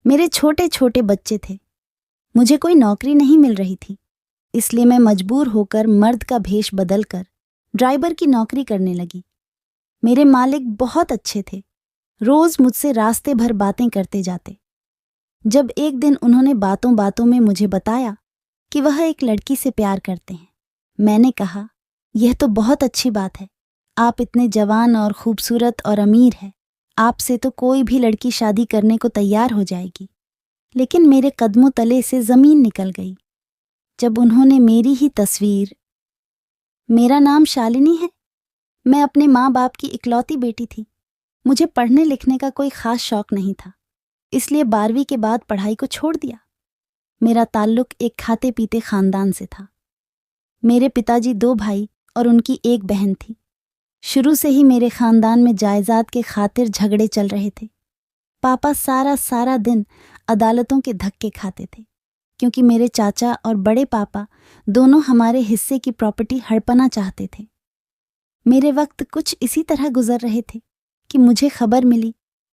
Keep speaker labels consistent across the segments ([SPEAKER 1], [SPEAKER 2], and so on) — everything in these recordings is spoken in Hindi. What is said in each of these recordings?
[SPEAKER 1] मेरे छोटे छोटे बच्चे थे। मुझे कोई नौकरी नहीं मिल रही थी, इसलिए मैं मजबूर होकर मर्द का भेष बदलकर ड्राइवर की नौकरी करने लगी। मेरे मालिक बहुत अच्छे थे, रोज मुझसे रास्ते भर बातें करते जाते। जब एक दिन उन्होंने बातों बातों में मुझे बताया कि वह एक लड़की से प्यार करते हैं, मैंने कहा, यह तो बहुत अच्छी बात है। आप इतने जवान और खूबसूरत और अमीर हैं, आपसे तो कोई भी लड़की शादी करने को तैयार हो जाएगी। लेकिन मेरे कदमों तले से जमीन निकल गई जब उन्होंने मेरी ही तस्वीर। मेरा नाम शालिनी है। मैं अपने माँ बाप की इकलौती बेटी थी। मुझे पढ़ने लिखने का कोई खास शौक नहीं था, इसलिए 12वीं के बाद पढ़ाई को छोड़ दिया। मेरा ताल्लुक एक खाते पीते खानदान से था। मेरे पिताजी 2 भाई और उनकी एक बहन थी। शुरू से ही मेरे खानदान में जायदाद के खातिर झगड़े चल रहे थे। पापा सारा सारा दिन अदालतों के धक्के खाते थे, क्योंकि मेरे चाचा और बड़े पापा दोनों हमारे हिस्से की प्रॉपर्टी हड़पना चाहते थे। मेरे वक्त कुछ इसी तरह गुजर रहे थे कि मुझे खबर मिली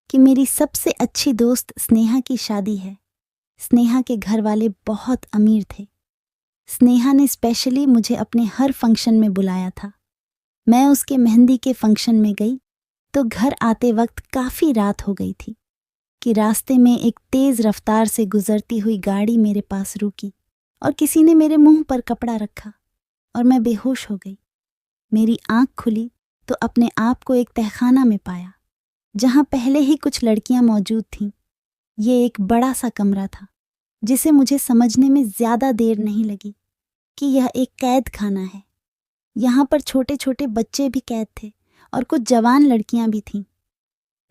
[SPEAKER 1] कि मेरी सबसे अच्छी दोस्त स्नेहा की शादी है। स्नेहा के घर वाले बहुत अमीर थे। स्नेहा ने स्पेशली मुझे अपने हर फंक्शन में बुलाया था। मैं उसके मेहंदी के फंक्शन में गई तो घर आते वक्त काफ़ी रात हो गई थी कि रास्ते में एक तेज़ रफ्तार से गुजरती हुई गाड़ी मेरे पास रुकी और किसी ने मेरे मुंह पर कपड़ा रखा और मैं बेहोश हो गई। मेरी आंख खुली तो अपने आप को एक तहखाना में पाया, जहां पहले ही कुछ लड़कियां मौजूद थीं। ये एक बड़ा सा कमरा था, जिसे मुझे समझने में ज़्यादा देर नहीं लगी कि यह एक कैद खाना है। यहाँ पर छोटे छोटे बच्चे भी कैद थे और कुछ जवान लड़कियां भी थीं,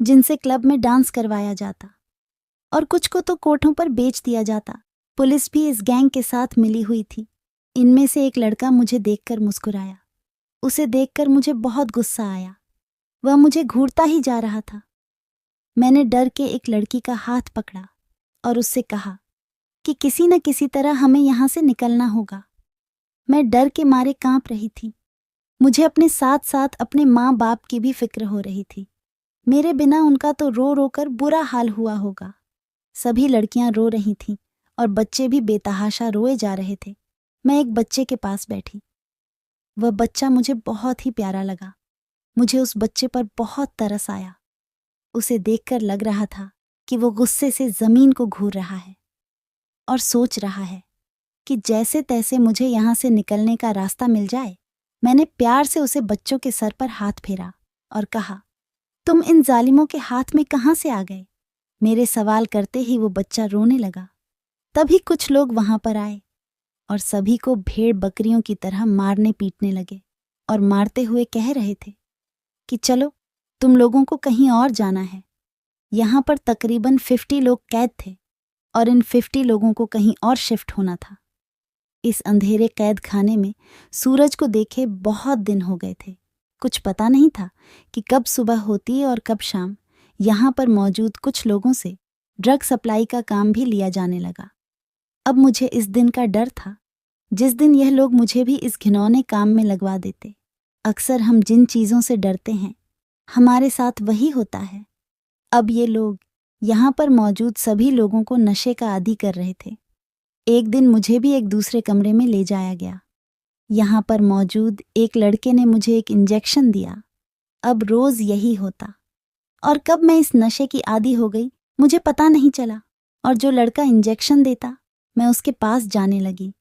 [SPEAKER 1] जिनसे क्लब में डांस करवाया जाता और कुछ को तो कोठों पर बेच दिया जाता। पुलिस भी इस गैंग के साथ मिली हुई थी। इनमें से एक लड़का मुझे देखकर मुस्कुराया। उसे देखकर मुझे बहुत गुस्सा आया। वह मुझे घूरता ही जा रहा था। मैंने डर के एक लड़की का हाथ पकड़ा और उससे कहा कि किसी न किसी तरह हमें यहाँ से निकलना होगा। मैं डर के मारे कांप रही थी। मुझे अपने साथ साथ अपने माँ बाप की भी फिक्र हो रही थी। मेरे बिना उनका तो रो रो कर बुरा हाल हुआ होगा। सभी लड़कियां रो रही थीं और बच्चे भी बेतहाशा रोए जा रहे थे। मैं एक बच्चे के पास बैठी। वह बच्चा मुझे बहुत ही प्यारा लगा। मुझे उस बच्चे पर बहुत तरस आया। उसे देखकर लग रहा था कि वो गुस्से से जमीन को घूर रहा है और सोच रहा है कि जैसे तैसे मुझे यहाँ से निकलने का रास्ता मिल जाए। मैंने प्यार से उसे बच्चों के सर पर हाथ फेरा और कहा, तुम इन जालिमों के हाथ में कहाँ से आ गए? मेरे सवाल करते ही वो बच्चा रोने लगा। तभी कुछ लोग वहां पर आए और सभी को भेड़ बकरियों की तरह मारने पीटने लगे और मारते हुए कह रहे थे कि चलो, तुम लोगों को कहीं और जाना है। यहाँ पर तकरीबन 50 लोग कैद थे और इन 50 लोगों को कहीं और शिफ्ट होना था। इस अंधेरे कैद खाने में सूरज को देखे बहुत दिन हो गए थे। कुछ पता नहीं था कि कब सुबह होती और कब शाम। यहाँ पर मौजूद कुछ लोगों से ड्रग सप्लाई का काम भी लिया जाने लगा। अब मुझे इस दिन का डर था जिस दिन यह लोग मुझे भी इस घिनौने काम में लगवा देते। अक्सर हम जिन चीज़ों से डरते हैं, हमारे साथ वही होता है। अब ये लोग यहाँ पर मौजूद सभी लोगों को नशे का आदी कर रहे थे। एक दिन मुझे भी एक दूसरे कमरे में ले जाया गया। यहाँ पर मौजूद एक लड़के ने मुझे एक इंजेक्शन दिया। अब रोज यही होता और कब मैं इस नशे की आदी हो गई मुझे पता नहीं चला। और जो लड़का इंजेक्शन देता, मैं उसके पास जाने लगी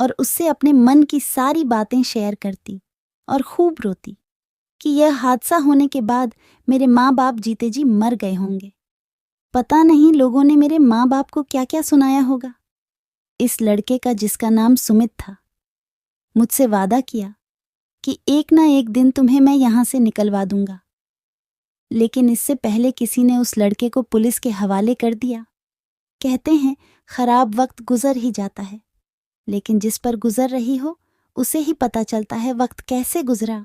[SPEAKER 1] और उससे अपने मन की सारी बातें शेयर करती और खूब रोती कि यह हादसा होने के बाद मेरे माँ बाप जीते जी मर गए होंगे। पता नहीं लोगों ने मेरे माँ बाप को क्या क्या सुनाया होगा। इस लड़के का, जिसका नाम सुमित था, मुझसे वादा किया कि एक ना एक दिन तुम्हें मैं यहाँ से निकलवा दूंगा। लेकिन इससे पहले किसी ने उस लड़के को पुलिस के हवाले कर दिया। कहते हैं खराब वक्त गुजर ही जाता है, लेकिन जिस पर गुजर रही हो उसे ही पता चलता है वक्त कैसे गुजरा।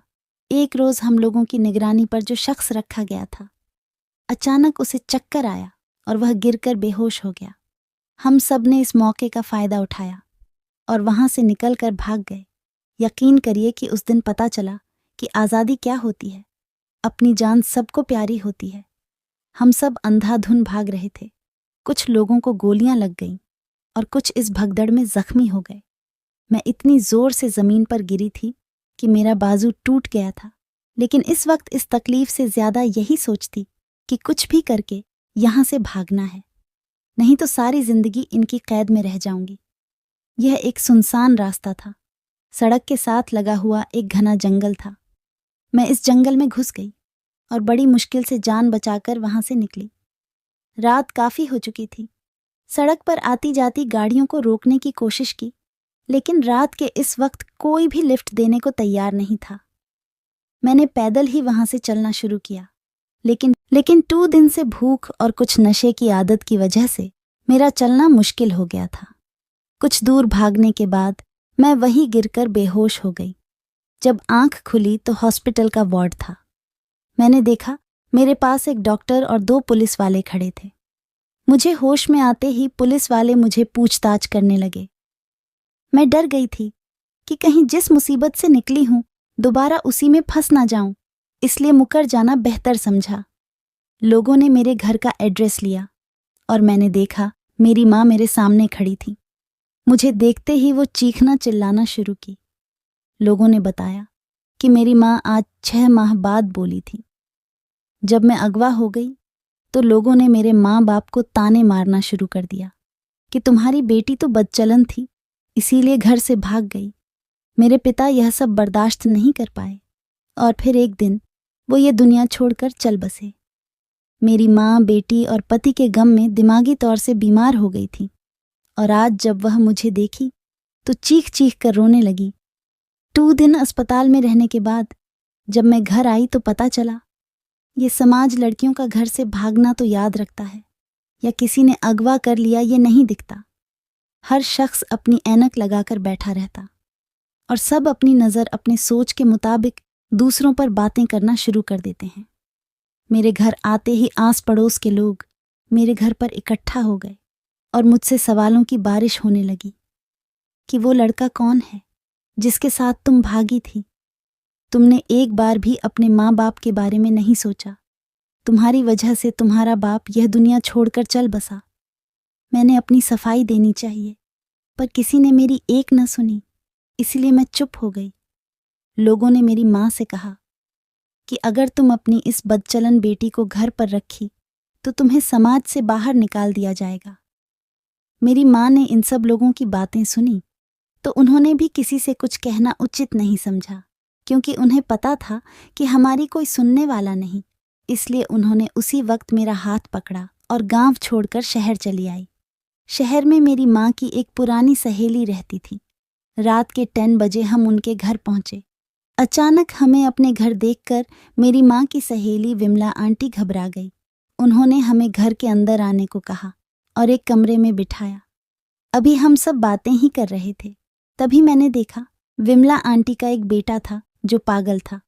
[SPEAKER 1] एक रोज हम लोगों की निगरानी पर जो शख्स रखा गया था, अचानक उसे चक्कर आया और वह गिरकर बेहोश हो गया। हम सब ने इस मौके का फायदा उठाया और वहां से निकलकर भाग गए। यकीन करिए कि उस दिन पता चला कि आज़ादी क्या होती है। अपनी जान सबको प्यारी होती है। हम सब अंधाधुन भाग रहे थे। कुछ लोगों को गोलियां लग गईं और कुछ इस भगदड़ में जख्मी हो गए। मैं इतनी जोर से जमीन पर गिरी थी कि मेरा बाजू टूट गया था, लेकिन इस वक्त इस तकलीफ से ज्यादा यही सोचती कि कुछ भी करके यहां से भागना है, नहीं तो सारी जिंदगी इनकी कैद में रह जाऊंगी। यह एक सुनसान रास्ता था। सड़क के साथ लगा हुआ एक घना जंगल था। मैं इस जंगल में घुस गई और बड़ी मुश्किल से जान बचाकर वहां से निकली। रात काफी हो चुकी थी। सड़क पर आती जाती गाड़ियों को रोकने की कोशिश की, लेकिन रात के इस वक्त कोई भी लिफ्ट देने को तैयार नहीं था। मैंने पैदल ही वहां से चलना शुरू किया, लेकिन 2 दिन से भूख और कुछ नशे की आदत की वजह से मेरा चलना मुश्किल हो गया था। कुछ दूर भागने के बाद मैं वहीं गिरकर बेहोश हो गई। जब आंख खुली तो हॉस्पिटल का वार्ड था। मैंने देखा मेरे पास एक डॉक्टर और 2 पुलिस वाले खड़े थे। मुझे होश में आते ही पुलिस वाले मुझे पूछताछ करने लगे। मैं डर गई थी कि कहीं जिस मुसीबत से निकली हूं दोबारा उसी में फंस ना जाऊं, इसलिए मुकर जाना बेहतर समझा। लोगों ने मेरे घर का एड्रेस लिया और मैंने देखा मेरी माँ मेरे सामने खड़ी थी। मुझे देखते ही वो चीखना चिल्लाना शुरू की। लोगों ने बताया कि मेरी माँ आज 6 माह बाद बोली थी। जब मैं अगवा हो गई तो लोगों ने मेरे माँ बाप को ताने मारना शुरू कर दिया कि तुम्हारी बेटी तो बदचलन थी, इसीलिए घर से भाग गई। मेरे पिता यह सब बर्दाश्त नहीं कर पाए और फिर एक दिन वो ये दुनिया छोड़कर चल बसे। मेरी माँ, बेटी और पति के गम में दिमागी तौर से बीमार हो गई थी और आज जब वह मुझे देखी तो चीख चीख कर रोने लगी। 2 दिन अस्पताल में रहने के बाद जब मैं घर आई तो पता चला ये समाज लड़कियों का घर से भागना तो याद रखता है या किसी ने अगवा कर लिया ये नहीं दिखता। हर शख्स अपनी ऐनक लगाकर बैठा रहता और सब अपनी नज़र अपने सोच के मुताबिक दूसरों पर बातें करना शुरू कर देते हैं। मेरे घर आते ही आस पड़ोस के लोग मेरे घर पर इकट्ठा हो गए और मुझसे सवालों की बारिश होने लगी कि वो लड़का कौन है जिसके साथ तुम भागी थी। तुमने एक बार भी अपने माँ बाप के बारे में नहीं सोचा। तुम्हारी वजह से तुम्हारा बाप यह दुनिया छोड़कर चल बसा। मैंने अपनी सफाई देनी चाहिए पर किसी ने मेरी एक न सुनी, इसलिए मैं चुप हो गई। लोगों ने मेरी माँ से कहा कि अगर तुम अपनी इस बदचलन बेटी को घर पर रखी तो तुम्हें समाज से बाहर निकाल दिया जाएगा। मेरी माँ ने इन सब लोगों की बातें सुनी तो उन्होंने भी किसी से कुछ कहना उचित नहीं समझा, क्योंकि उन्हें पता था कि हमारी कोई सुनने वाला नहीं। इसलिए उन्होंने उसी वक्त मेरा हाथ पकड़ा और गांव छोड़कर शहर चली आई। शहर में मेरी माँ की एक पुरानी सहेली रहती थी। रात के 10 बजे हम उनके घर पहुंचे। अचानक हमें अपने घर देखकर मेरी माँ की सहेली विमला आंटी घबरा गई। उन्होंने हमें घर के अंदर आने को कहा और एक कमरे में बिठाया। अभी हम सब बातें ही कर रहे थे, तभी मैंने देखा विमला आंटी का एक बेटा था जो पागल था।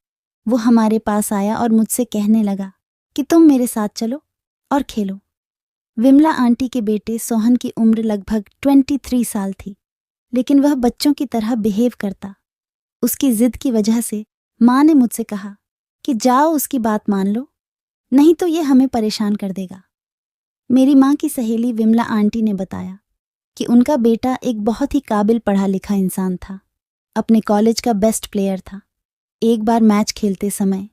[SPEAKER 1] वो हमारे पास आया और मुझसे कहने लगा कि तुम मेरे साथ चलो और खेलो। विमला आंटी के बेटे सोहन की उम्र लगभग 23 साल थी, लेकिन वह बच्चों की तरह बिहेव करता। उसकी जिद की वजह से माँ ने मुझसे कहा कि जाओ उसकी बात मान लो, नहीं तो ये हमें परेशान कर देगा। मेरी माँ की सहेली विमला आंटी ने बताया कि उनका बेटा एक बहुत ही काबिल पढ़ा लिखा इंसान था, अपने कॉलेज का बेस्ट प्लेयर था। एक बार मैच खेलते समय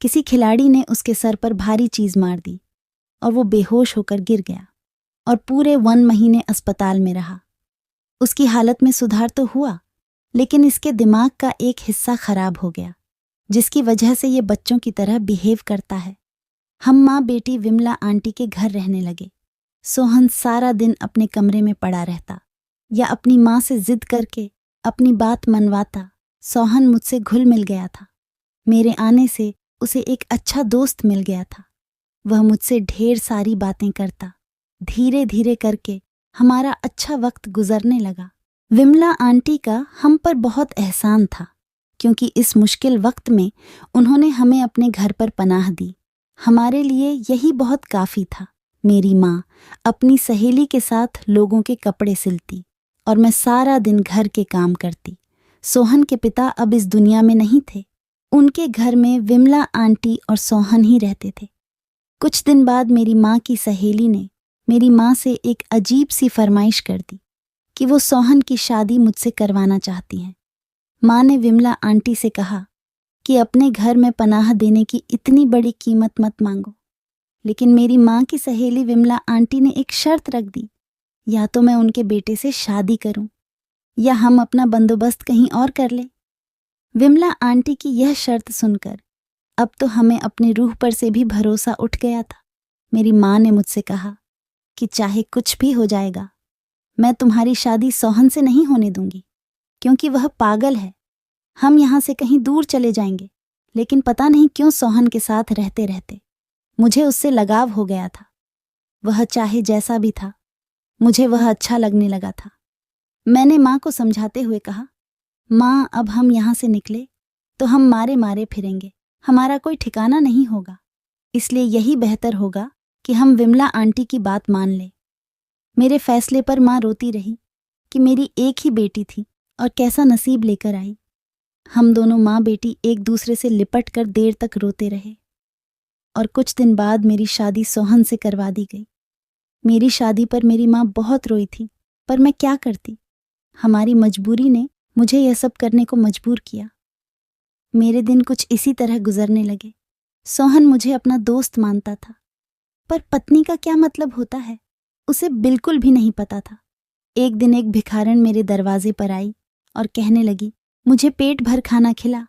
[SPEAKER 1] किसी खिलाड़ी ने उसके सर पर भारी चीज मार दी और वो बेहोश होकर गिर गया और पूरे 1 महीने अस्पताल में रहा। उसकी हालत में सुधार तो हुआ, लेकिन इसके दिमाग का एक हिस्सा खराब हो गया, जिसकी वजह से ये बच्चों की तरह बिहेव करता है। हम माँ बेटी विमला आंटी के घर रहने लगे। सोहन सारा दिन अपने कमरे में पड़ा रहता या अपनी माँ से जिद करके अपनी बात मनवाता। सोहन मुझसे घुल मिल गया था। मेरे आने से उसे एक अच्छा दोस्त मिल गया था। वह मुझसे ढेर सारी बातें करता। धीरे धीरे करके हमारा अच्छा वक्त गुजरने लगा। विमला आंटी का हम पर बहुत एहसान था, क्योंकि इस मुश्किल वक्त में उन्होंने हमें अपने घर पर पनाह दी। हमारे लिए यही बहुत काफ़ी था। मेरी माँ अपनी सहेली के साथ लोगों के कपड़े सिलती और मैं सारा दिन घर के काम करती। सोहन के पिता अब इस दुनिया में नहीं थे। उनके घर में विमला आंटी और सोहन ही रहते थे। कुछ दिन बाद मेरी माँ की सहेली ने मेरी माँ से एक अजीब सी फरमाइश कर दी कि वो सोहन की शादी मुझसे करवाना चाहती हैं। माँ ने विमला आंटी से कहा कि अपने घर में पनाह देने की इतनी बड़ी कीमत मत मांगो। लेकिन मेरी माँ की सहेली विमला आंटी ने एक शर्त रख दी, या तो मैं उनके बेटे से शादी करूं या हम अपना बंदोबस्त कहीं और कर लें। विमला आंटी की यह शर्त सुनकर अब तो हमें अपनी रूह पर से भी भरोसा उठ गया था। मेरी माँ ने मुझसे कहा कि चाहे कुछ भी हो जाएगा, मैं तुम्हारी शादी सोहन से नहीं होने दूंगी, क्योंकि वह पागल है। हम यहाँ से कहीं दूर चले जाएंगे। लेकिन पता नहीं क्यों सोहन के साथ रहते रहते मुझे उससे लगाव हो गया था। वह चाहे जैसा भी था, मुझे वह अच्छा लगने लगा था। मैंने माँ को समझाते हुए कहा, माँ, अब हम यहाँ से निकले तो हम मारे मारे फिरेंगे, हमारा कोई ठिकाना नहीं होगा। इसलिए यही बेहतर होगा कि हम विमला आंटी की बात मान लें। मेरे फैसले पर माँ रोती रही कि मेरी एक ही बेटी थी और कैसा नसीब लेकर आई। हम दोनों माँ बेटी एक दूसरे से लिपट कर देर तक रोते रहे और कुछ दिन बाद मेरी शादी सोहन से करवा दी गई। मेरी शादी पर मेरी माँ बहुत रोई थी, पर मैं क्या करती। हमारी मजबूरी ने मुझे यह सब करने को मजबूर किया। मेरे दिन कुछ इसी तरह गुजरने लगे। सोहन मुझे अपना दोस्त मानता था, पर पत्नी का क्या मतलब होता है उसे बिल्कुल भी नहीं पता था। एक दिन एक भिखारन मेरे दरवाजे पर आई और कहने लगी, मुझे पेट भर खाना खिला,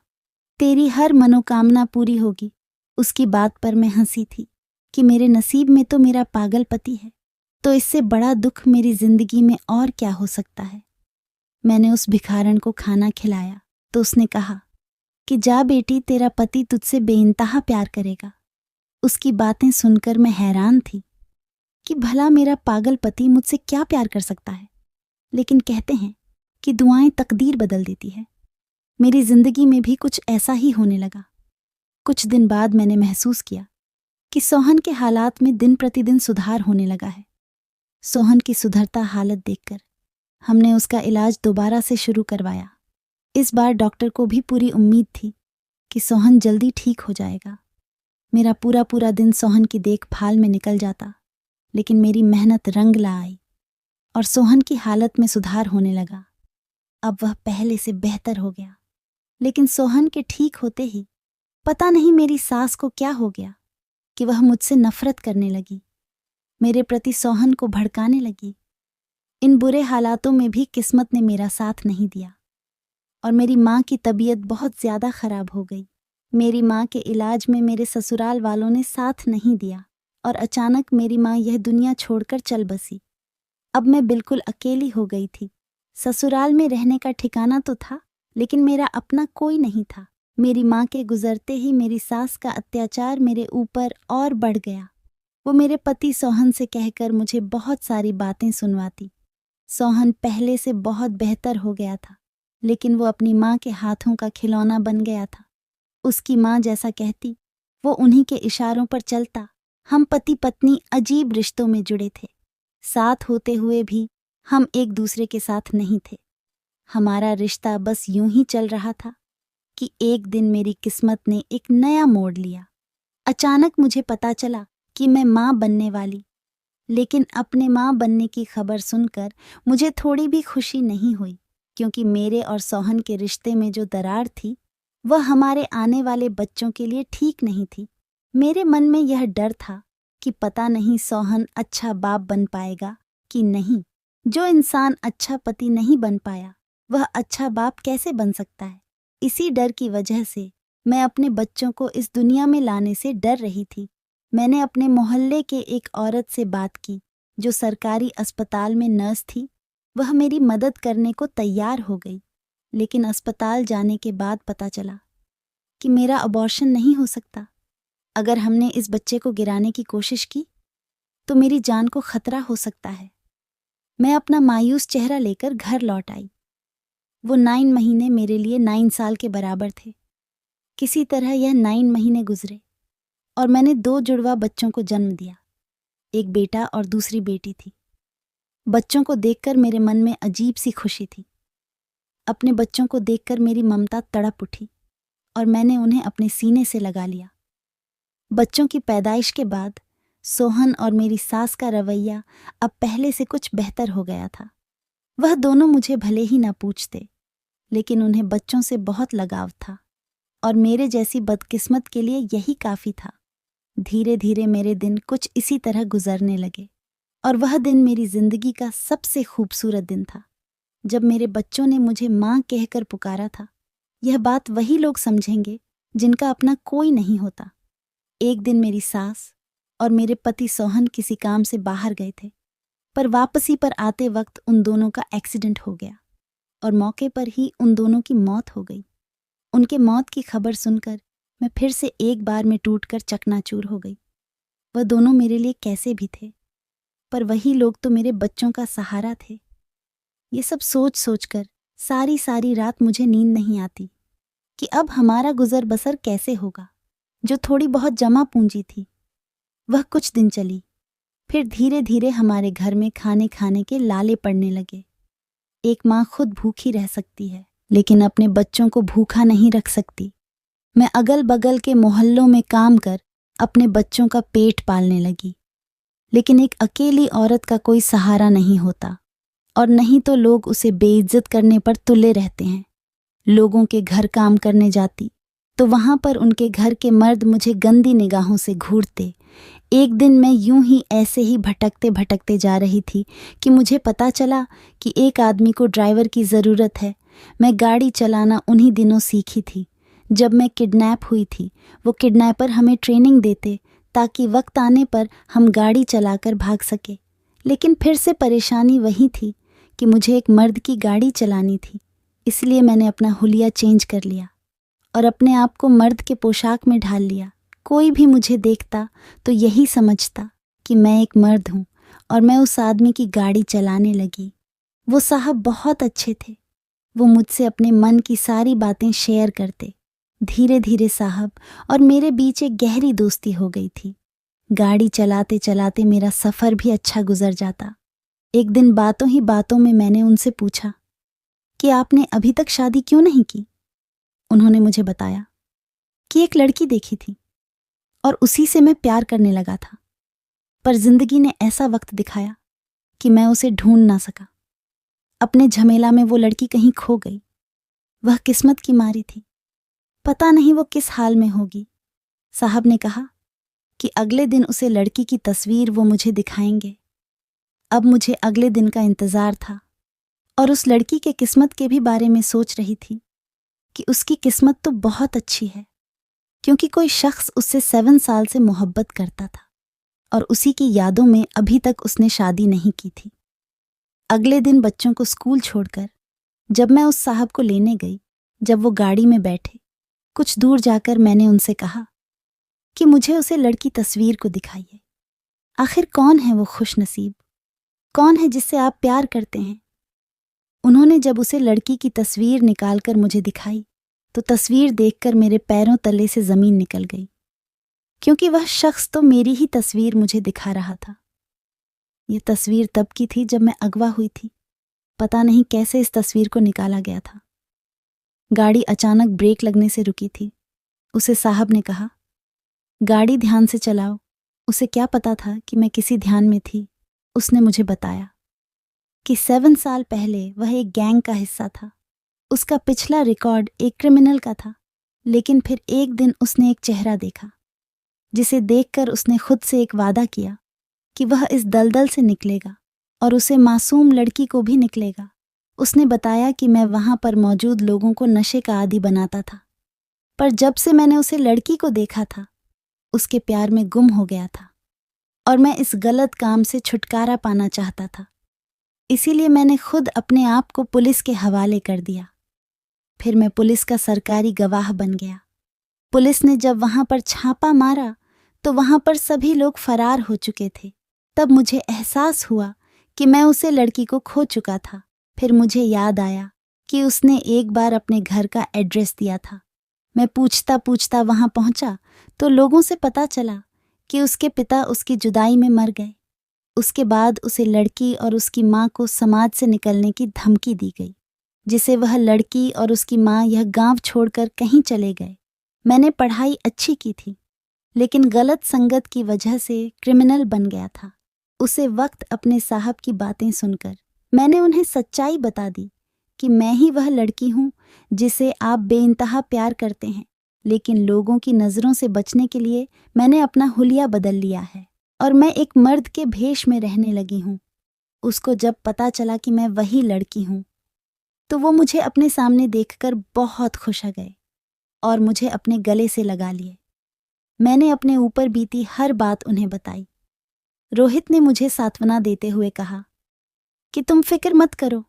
[SPEAKER 1] तेरी हर मनोकामना पूरी होगी। उसकी बात पर मैं हंसी थी कि मेरे नसीब में तो मेरा पागल पति है, तो इससे बड़ा दुख मेरी जिंदगी में और क्या हो सकता है। मैंने उस भिखारन को खाना खिलाया तो उसने कहा कि जा बेटी, तेरा पति तुझसे बेइंतहा प्यार करेगा। उसकी बातें सुनकर मैं हैरान थी कि भला मेरा पागल पति मुझसे क्या प्यार कर सकता है। लेकिन कहते हैं कि दुआएं तकदीर बदल देती है। मेरी जिंदगी में भी कुछ ऐसा ही होने लगा। कुछ दिन बाद मैंने महसूस किया कि सोहन के हालात में दिन प्रतिदिन सुधार होने लगा है। सोहन की सुधरता हालत देखकर हमने उसका इलाज दोबारा से शुरू करवाया। इस बार डॉक्टर को भी पूरी उम्मीद थी कि सोहन जल्दी ठीक हो जाएगा। मेरा पूरा पूरा दिन सोहन की देखभाल में निकल जाता, लेकिन मेरी मेहनत रंग ला आई और सोहन की हालत में सुधार होने लगा। अब वह पहले से बेहतर हो गया। लेकिन सोहन के ठीक होते ही पता नहीं मेरी सास को क्या हो गया कि वह मुझसे नफरत करने लगी, मेरे प्रति सोहन को भड़काने लगी। इन बुरे हालातों में भी किस्मत ने मेरा साथ नहीं दिया और मेरी माँ की तबीयत बहुत ज़्यादा खराब हो गई। मेरी माँ के इलाज में मेरे ससुराल वालों ने साथ नहीं दिया और अचानक मेरी माँ यह दुनिया छोड़कर चल बसी। अब मैं बिल्कुल अकेली हो गई थी। ससुराल में रहने का ठिकाना तो था, लेकिन मेरा अपना कोई नहीं था। मेरी माँ के गुजरते ही मेरी सास का अत्याचार मेरे ऊपर और बढ़ गया। वो मेरे पति सोहन से कहकर मुझे बहुत सारी बातें सुनवाती। सोहन पहले से बहुत बेहतर हो गया था, लेकिन वो अपनी माँ के हाथों का खिलौना बन गया था। उसकी माँ जैसा कहती वो उन्हीं के इशारों पर चलता। हम पति पत्नी अजीब रिश्तों में जुड़े थे। साथ होते हुए भी हम एक दूसरे के साथ नहीं थे। हमारा रिश्ता बस यूं ही चल रहा था कि एक दिन मेरी किस्मत ने एक नया मोड़ लिया। अचानक मुझे पता चला कि मैं माँ बनने वाली। लेकिन अपने माँ बनने की खबर सुनकर मुझे थोड़ी भी खुशी नहीं हुई, क्योंकि मेरे और सोहन के रिश्ते में जो दरार थी वह हमारे आने वाले बच्चों के लिए ठीक नहीं थी। मेरे मन में यह डर था कि पता नहीं सोहन अच्छा बाप बन पाएगा कि नहीं। जो इंसान अच्छा पति नहीं बन पाया वह अच्छा बाप कैसे बन सकता है। इसी डर की वजह से मैं अपने बच्चों को इस दुनिया में लाने से डर रही थी। मैंने अपने मोहल्ले के एक औरत से बात की जो सरकारी अस्पताल में नर्स थी। वह मेरी मदद करने को तैयार हो गई, लेकिन अस्पताल जाने के बाद पता चला कि मेरा अबॉर्शन नहीं हो सकता। अगर हमने इस बच्चे को गिराने की कोशिश की तो मेरी जान को खतरा हो सकता है। मैं अपना मायूस चेहरा लेकर घर लौट आई। वो 9 महीने मेरे लिए 9 साल के बराबर थे। किसी तरह यह 9 महीने गुजरे और मैंने 2 जुड़वा बच्चों को जन्म दिया। एक बेटा और दूसरी बेटी थी। बच्चों को देखकर मेरे मन में अजीब सी खुशी थी। अपने बच्चों को देखकर मेरी ममता तड़प उठी और मैंने उन्हें अपने सीने से लगा लिया। बच्चों की पैदाइश के बाद सोहन और मेरी सास का रवैया अब पहले से कुछ बेहतर हो गया था। वह दोनों मुझे भले ही ना पूछते, लेकिन उन्हें बच्चों से बहुत लगाव था और मेरे जैसी बदकिस्मत के लिए यही काफ़ी था। धीरे धीरे मेरे दिन कुछ इसी तरह गुजरने लगे और वह दिन मेरी जिंदगी का सबसे खूबसूरत दिन था, जब मेरे बच्चों ने मुझे माँ कहकर पुकारा था। यह बात वही लोग समझेंगे जिनका अपना कोई नहीं होता। एक दिन मेरी सास और मेरे पति सोहन किसी काम से बाहर गए थे, पर वापसी पर आते वक्त उन दोनों का एक्सीडेंट हो गया और मौके पर ही उन दोनों की मौत हो गई। उनके मौत की खबर सुनकर मैं फिर से एक बार में टूटकर चकनाचूर हो गई। वह दोनों मेरे लिए कैसे भी थे, पर वही लोग तो मेरे बच्चों का सहारा थे। ये सब सोच सोचकर सारी सारी रात मुझे नींद नहीं आती कि अब हमारा गुजर बसर कैसे होगा। जो थोड़ी बहुत जमा पूंजी थी वह कुछ दिन चली, फिर धीरे धीरे हमारे घर में खाने खाने के लाले पड़ने लगे। एक माँ खुद भूखी रह सकती है, लेकिन अपने बच्चों को भूखा नहीं रख सकती। मैं अगल बगल के मोहल्लों में काम कर अपने बच्चों का पेट पालने लगी, लेकिन एक अकेली औरत का कोई सहारा नहीं होता, और नहीं तो लोग उसे बेइज्जत करने पर तुले रहते हैं। लोगों के घर काम करने जाती तो वहां पर उनके घर के मर्द मुझे गंदी निगाहों से घूरते। एक दिन मैं यूं ही ऐसे ही भटकते भटकते जा रही थी कि मुझे पता चला कि एक आदमी को ड्राइवर की ज़रूरत है। मैं गाड़ी चलाना उन्हीं दिनों सीखी थी जब मैं किडनैप हुई थी। वो किडनैपर हमें ट्रेनिंग देते ताकि वक्त आने पर हम गाड़ी चलाकर भाग सके। लेकिन फिर से परेशानी वही थी कि मुझे एक मर्द की गाड़ी चलानी थी। इसलिए मैंने अपना हुलिया चेंज कर लिया और अपने आप को मर्द के पोशाक में ढाल लिया। कोई भी मुझे देखता तो यही समझता कि मैं एक मर्द हूँ और मैं उस आदमी की गाड़ी चलाने लगी। वो साहब बहुत अच्छे थे। वो मुझसे अपने मन की सारी बातें शेयर करते। धीरे धीरे साहब और मेरे बीच एक गहरी दोस्ती हो गई थी। गाड़ी चलाते चलाते मेरा सफ़र भी अच्छा गुजर जाता। एक दिन बातों ही बातों में मैंने उनसे पूछा कि आपने अभी तक शादी क्यों नहीं की। उन्होंने मुझे बताया कि एक लड़की देखी थी और उसी से मैं प्यार करने लगा था, पर जिंदगी ने ऐसा वक्त दिखाया कि मैं उसे ढूंढ ना सका। अपने झमेला में वो लड़की कहीं खो गई। वह किस्मत की मारी थी, पता नहीं वो किस हाल में होगी। साहब ने कहा कि अगले दिन उसे लड़की की तस्वीर वो मुझे दिखाएंगे। अब मुझे अगले दिन का इंतज़ार था और उस लड़की के किस्मत के भी बारे में सोच रही थी कि उसकी किस्मत तो बहुत अच्छी है, क्योंकि कोई शख्स उससे 7 साल से मोहब्बत करता था और उसी की यादों में अभी तक उसने शादी नहीं की थी। अगले दिन बच्चों को स्कूल छोड़कर जब मैं उस साहब को लेने गई, जब वो गाड़ी में बैठे, कुछ दूर जाकर मैंने उनसे कहा कि मुझे उसे लड़की तस्वीर को दिखाइए। आखिर कौन है वो खुशनसीब, कौन है जिससे आप प्यार करते हैं। उन्होंने जब उसे लड़की की तस्वीर निकालकर मुझे दिखाई तो तस्वीर देखकर मेरे पैरों तले से ज़मीन निकल गई, क्योंकि वह शख्स तो मेरी ही तस्वीर मुझे दिखा रहा था। यह तस्वीर तब की थी जब मैं अगवा हुई थी। पता नहीं कैसे इस तस्वीर को निकाला गया था। गाड़ी अचानक ब्रेक लगने से रुकी थी। उसे साहब ने कहा, गाड़ी ध्यान से चलाओ। उसे क्या पता था कि मैं किसी ध्यान में थी। उसने मुझे बताया कि 7 साल पहले वह एक गैंग का हिस्सा था। उसका पिछला रिकॉर्ड एक क्रिमिनल का था, लेकिन फिर एक दिन उसने एक चेहरा देखा जिसे देखकर उसने खुद से एक वादा किया कि वह इस दलदल से निकलेगा और उसे मासूम लड़की को भी निकलेगा। उसने बताया कि मैं वहां पर मौजूद लोगों को नशे का आदी बनाता था, पर जब से मैंने उसे लड़की को देखा था उसके प्यार में गुम हो गया था और मैं इस गलत काम से छुटकारा पाना चाहता था। इसीलिए मैंने खुद अपने आप को पुलिस के हवाले कर दिया। फिर मैं पुलिस का सरकारी गवाह बन गया। पुलिस ने जब वहां पर छापा मारा तो वहां पर सभी लोग फरार हो चुके थे। तब मुझे एहसास हुआ कि मैं उसे लड़की को खो चुका था। फिर मुझे याद आया कि उसने एक बार अपने घर का एड्रेस दिया था। मैं पूछता पूछता वहां पहुंचा तो लोगों से पता चला कि उसके पिता उसकी जुदाई में मर गए। उसके बाद उसे लड़की और उसकी माँ को समाज से निकलने की धमकी दी गई, जिसे वह लड़की और उसकी माँ यह गांव छोड़कर कहीं चले गए। मैंने पढ़ाई अच्छी की थी, लेकिन गलत संगत की वजह से क्रिमिनल बन गया था। उसे वक्त अपने साहब की बातें सुनकर मैंने उन्हें सच्चाई बता दी कि मैं ही वह लड़की हूँ जिसे आप बेइंतहा प्यार करते हैं, लेकिन लोगों की नज़रों से बचने के लिए मैंने अपना हुलिया बदल लिया है और मैं एक मर्द के भेष में रहने लगी हूँ। उसको जब पता चला कि मैं वही लड़की हूँ तो वो मुझे अपने सामने देखकर बहुत खुश हो गए और मुझे अपने गले से लगा लिए। मैंने अपने ऊपर बीती हर बात उन्हें बताई। रोहित ने मुझे सांत्वना देते हुए कहा कि तुम फिक्र मत करो,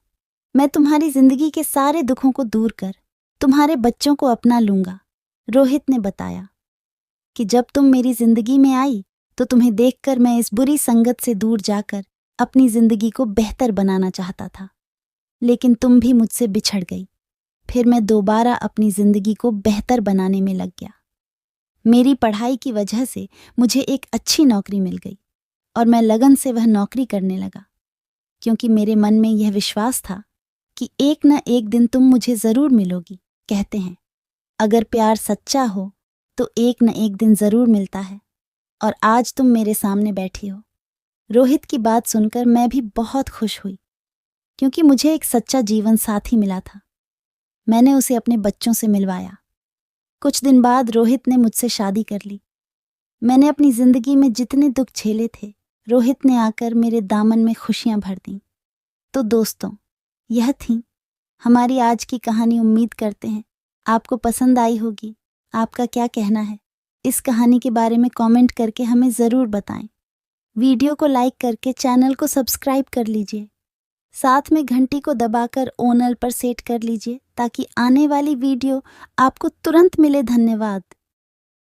[SPEAKER 1] मैं तुम्हारी जिंदगी के सारे दुखों को दूर कर तुम्हारे बच्चों को अपना लूंगा। रोहित ने बताया कि जब तुम मेरी जिंदगी में आई तो तुम्हें देखकर मैं इस बुरी संगत से दूर जाकर अपनी जिंदगी को बेहतर बनाना चाहता था, लेकिन तुम भी मुझसे बिछड़ गई। फिर मैं दोबारा अपनी जिंदगी को बेहतर बनाने में लग गया। मेरी पढ़ाई की वजह से मुझे एक अच्छी नौकरी मिल गई और मैं लगन से वह नौकरी करने लगा, क्योंकि मेरे मन में यह विश्वास था कि एक न एक दिन तुम मुझे जरूर मिलोगी। कहते हैं अगर प्यार सच्चा हो तो एक न एक दिन जरूर मिलता है, और आज तुम मेरे सामने बैठी हो। रोहित की बात सुनकर मैं भी बहुत खुश हुई, क्योंकि मुझे एक सच्चा जीवन साथी मिला था। मैंने उसे अपने बच्चों से मिलवाया। कुछ दिन बाद रोहित ने मुझसे शादी कर ली। मैंने अपनी जिंदगी में जितने दुख झेले थे, रोहित ने आकर मेरे दामन में खुशियां भर दी। तो दोस्तों, यह थी हमारी आज की कहानी। उम्मीद करते हैं आपको पसंद आई होगी। आपका क्या कहना है इस कहानी के बारे में कमेंट करके हमें ज़रूर बताएं। वीडियो को लाइक करके चैनल को सब्सक्राइब कर लीजिए। साथ में घंटी को दबाकर ऑल पर सेट कर लीजिए ताकि आने वाली वीडियो आपको तुरंत मिले। धन्यवाद।